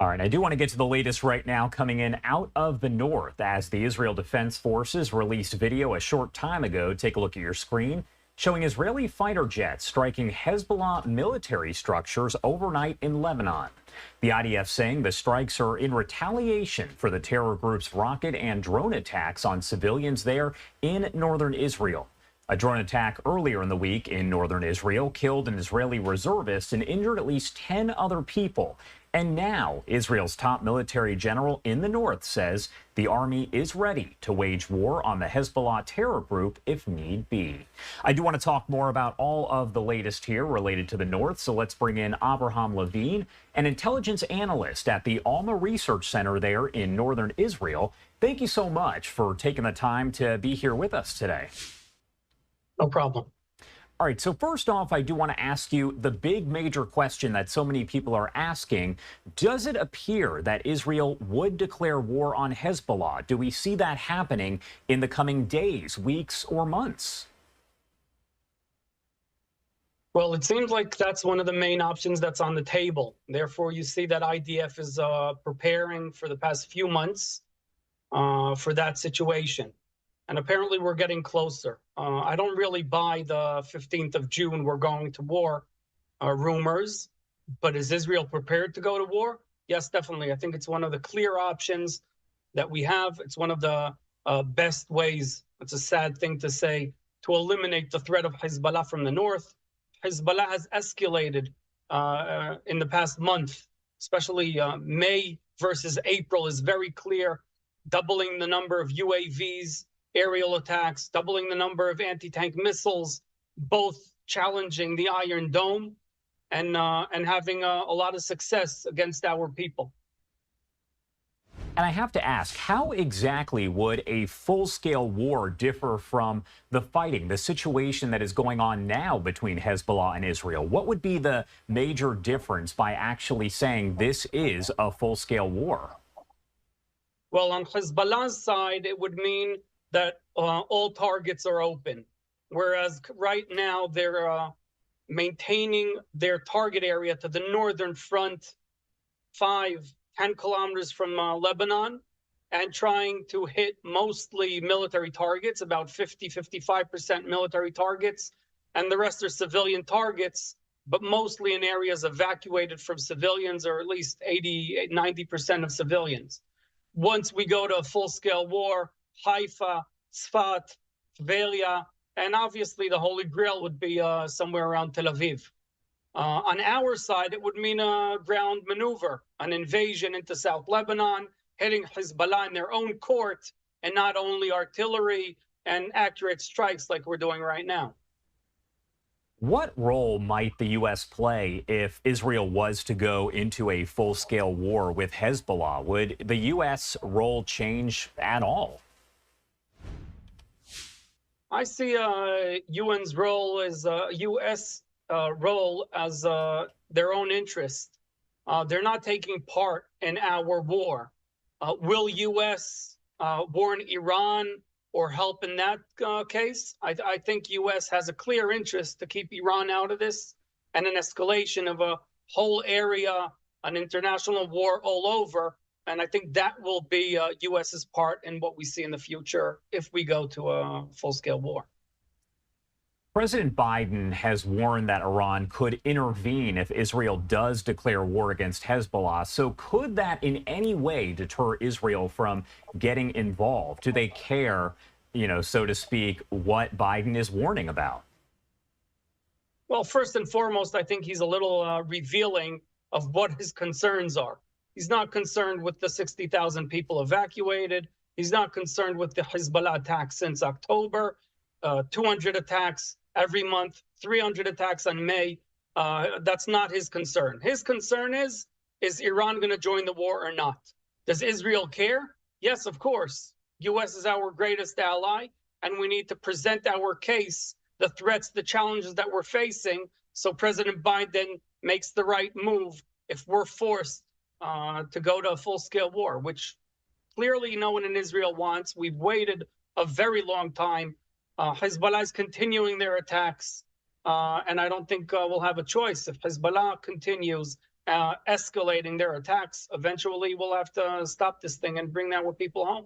All right, I do want to get to the latest right now coming in out of the north as the Israel Defense Forces released video a short time ago. Take a look at your screen showing Israeli fighter jets striking Hezbollah military structures overnight in Lebanon. The IDF saying the strikes are in retaliation for the terror group's rocket and drone attacks on civilians there in northern Israel. A drone attack earlier in the week in northern Israel killed an Israeli reservist and injured at least 10 other people. And now Israel's top military general in the north says the army is ready to wage war on the Hezbollah terror group if need be. I do want to talk more about all of the latest here related to the north, so let's bring in Abraham Levine, an intelligence analyst at the Alma Research Center there in northern Israel. Thank you so much for taking the time to be here with us today. No problem. All right, so first off, I do want to ask you the big major question that so many people are asking. Does it appear that Israel would declare war on Hezbollah? Do we see that happening in the coming days, weeks, or months? Well, it seems like that's one of the main options that's on the table. Therefore, you see that IDF is preparing for the past few months for that situation. And apparently we're getting closer. I don't really buy the 15th of June, we're going to war rumors, but is Israel prepared to go to war? Yes, definitely. I think it's one of the clear options that we have. It's one of the best ways, it's a sad thing to say, to eliminate the threat of Hezbollah from the north. Hezbollah has escalated in the past month, especially May versus April is very clear, doubling the number of UAVs, aerial attacks, doubling the number of anti-tank missiles, both challenging the Iron Dome and having a lot of success against our people. And I have to ask, how exactly would a full-scale war differ from the fighting, the situation that is going on now between Hezbollah and Israel? What would be the major difference by actually saying this is a full-scale war? Well, on Hezbollah's side, it would mean that all targets are open, whereas right now they're maintaining their target area to the northern front, 5-10 kilometers from Lebanon, and trying to hit mostly military targets, about 50-55% military targets, and the rest are civilian targets, but mostly in areas evacuated from civilians, or at least 80-90% of civilians. Once we go to a full-scale war, Haifa, Sfat, Tveria, and obviously the Holy Grail would be somewhere around Tel Aviv. On our side, it would mean a ground maneuver, an invasion into South Lebanon, hitting Hezbollah in their own court, and not only artillery and accurate strikes like we're doing right now. What role might the U.S. play if Israel was to go into a full-scale war with Hezbollah? Would the U.S. role change at all? I see UN's role as U.S. Role as their own interest. They're not taking part in our war. Will U.S. warn Iran or help in that case? I think U.S. has a clear interest to keep Iran out of this, and an escalation of a whole area, an international war all over. And I think that will be U.S.'s part in what we see in the future if we go to a full-scale war. President Biden has warned that Iran could intervene if Israel does declare war against Hezbollah. So could that in any way deter Israel from getting involved? Do they care, so to speak, what Biden is warning about? Well, first and foremost, I think he's a little revealing of what his concerns are. He's not concerned with the 60,000 people evacuated. He's not concerned with the Hezbollah attacks since October, 200 attacks every month, 300 attacks on May. That's not his concern. His concern is Iran going to join the war or not? Does Israel care? Yes, of course. U.S. is our greatest ally, and we need to present our case, the threats, the challenges that we're facing, so President Biden makes the right move if we're forced to go to a full-scale war, which clearly no one in Israel wants. We've waited a very long time. Hezbollah is continuing their attacks, and I don't think we'll have a choice. If Hezbollah continues, escalating their attacks, eventually we'll have to stop this thing and bring our people home.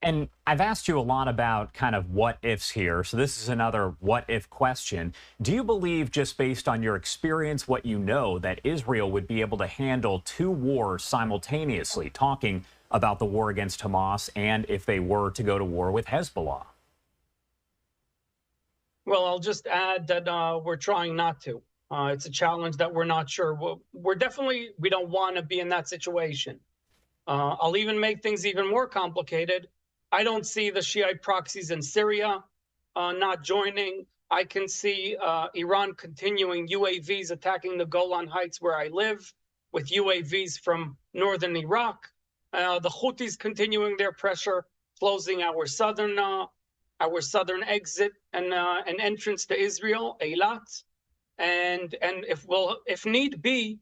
And I've asked you a lot about kind of what ifs here. So this is another what if question. Do you believe, just based on your experience, what you know, that Israel would be able to handle two wars simultaneously, talking about the war against Hamas and if they were to go to war with Hezbollah? Well, I'll just add that we're trying not to. It's a challenge that we're not sure. We don't want to be in that situation. I'll even make things even more complicated. I don't see the Shiite proxies in Syria not joining. I can see Iran continuing UAVs attacking the Golan Heights where I live, with UAVs from northern Iraq. The Houthis continuing their pressure, closing our southern exit and an entrance to Israel, Eilat. And if need be,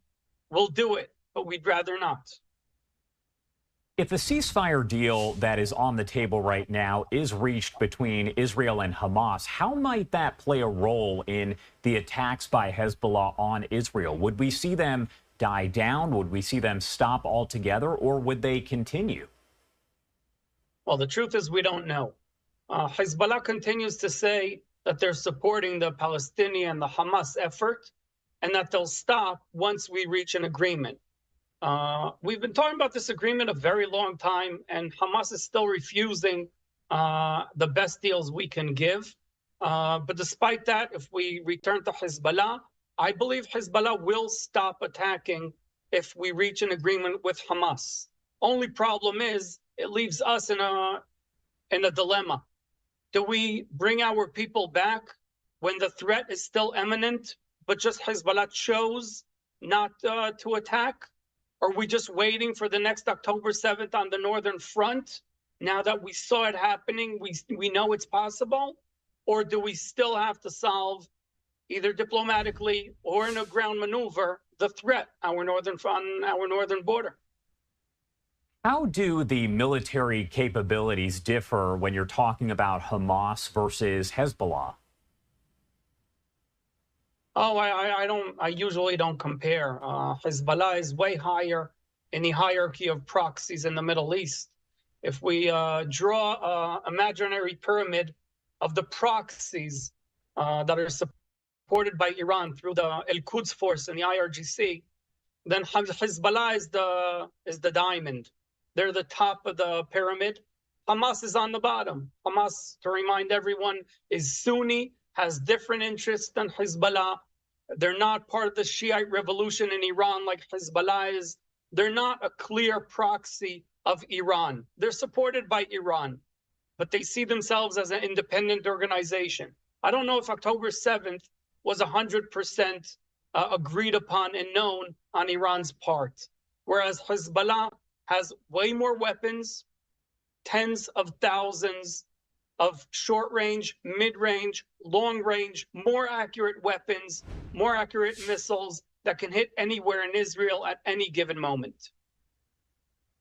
we'll do it, but we'd rather not. If the ceasefire deal that is on the table right now is reached between Israel and Hamas, how might that play a role in the attacks by Hezbollah on Israel? Would we see them die down? Would we see them stop altogether, or would they continue? Well, the truth is we don't know. Hezbollah continues to say that they're supporting the Palestinian, the Hamas effort, and that they'll stop once we reach an agreement. We've been talking about this agreement a very long time, and Hamas is still refusing the best deals we can give. But despite that, if we return to Hezbollah, I believe Hezbollah will stop attacking if we reach an agreement with Hamas. Only problem is it leaves us in a dilemma. Do we bring our people back when the threat is still imminent, but just Hezbollah chose not to attack? Are we just waiting for the next October 7th on the northern front? Now that we saw it happening, we know it's possible? Or do we still have to solve, either diplomatically or in a ground maneuver, the threat on our northern border? How do the military capabilities differ when you're talking about Hamas versus Hezbollah? Oh, I usually don't compare. Hezbollah is way higher in the hierarchy of proxies in the Middle East. If we draw an imaginary pyramid of the proxies that are supported by Iran through the Al-Quds Force and the IRGC, then Hezbollah is the diamond. They're the top of the pyramid. Hamas is on the bottom. Hamas, to remind everyone, is Sunni, has different interests than Hezbollah. They're not part of the Shiite revolution in Iran like Hezbollah is. They're not a clear proxy of Iran. They're supported by Iran, but they see themselves as an independent organization. I don't know if October 7th was 100% agreed upon and known on Iran's part, whereas Hezbollah has way more weapons, tens of thousands of short-range, mid-range, long-range, more accurate weapons, more accurate missiles that can hit anywhere in Israel at any given moment.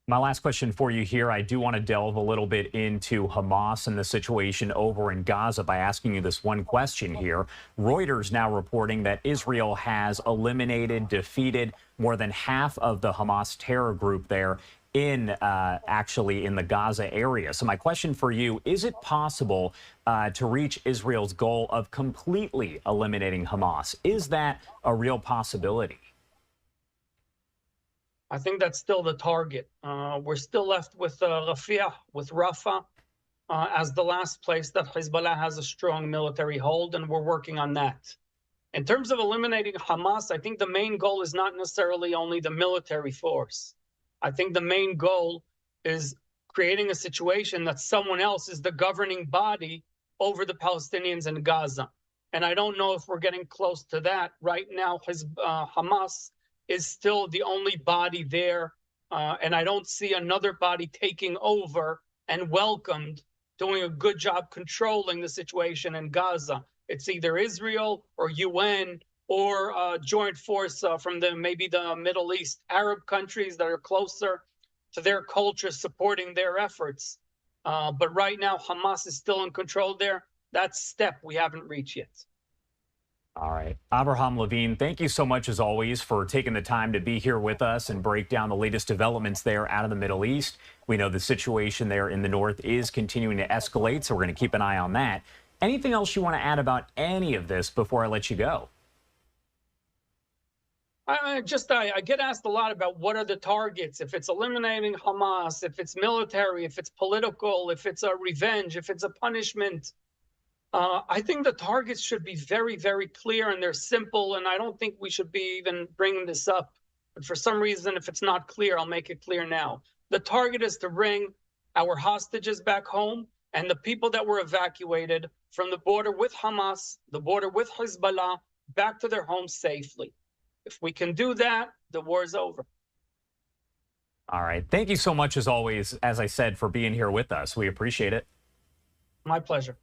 My last question for you here, I do want to delve a little bit into Hamas and the situation over in Gaza by asking you this one question here. Reuters now reporting that Israel has eliminated, defeated more than half of the Hamas terror group there actually in the Gaza area. So my question for you, is it possible to reach Israel's goal of completely eliminating Hamas? Is that a real possibility? I think that's still the target. We're still left with Rafah as the last place that Hezbollah has a strong military hold, and we're working on that. In terms of eliminating Hamas, I think the main goal is not necessarily only the military force. I think the main goal is creating a situation that someone else is the governing body over the Palestinians in Gaza. And I don't know if we're getting close to that. Right now, Hamas is still the only body there, and I don't see another body taking over and welcomed, doing a good job controlling the situation in Gaza. It's either Israel or UN or a joint force from maybe the Middle East, Arab countries that are closer to their culture supporting their efforts. But right now, Hamas is still in control there. That step we haven't reached yet. All right. Abraham Levine, thank you so much, as always, for taking the time to be here with us and break down the latest developments there out of the Middle East. We know the situation there in the north is continuing to escalate, so we're going to keep an eye on that. Anything else you want to add about any of this before I let you go? I get asked a lot about what are the targets, if it's eliminating Hamas, if it's military, if it's political, if it's a revenge, if it's a punishment. I think the targets should be very, very clear, and they're simple, and I don't think we should be even bringing this up. But for some reason, if it's not clear, I'll make it clear now. The target is to bring our hostages back home and the people that were evacuated from the border with Hamas, the border with Hezbollah, back to their homes safely. If we can do that, the war is over. All right. Thank you so much, as always, as I said, for being here with us. We appreciate it. My pleasure.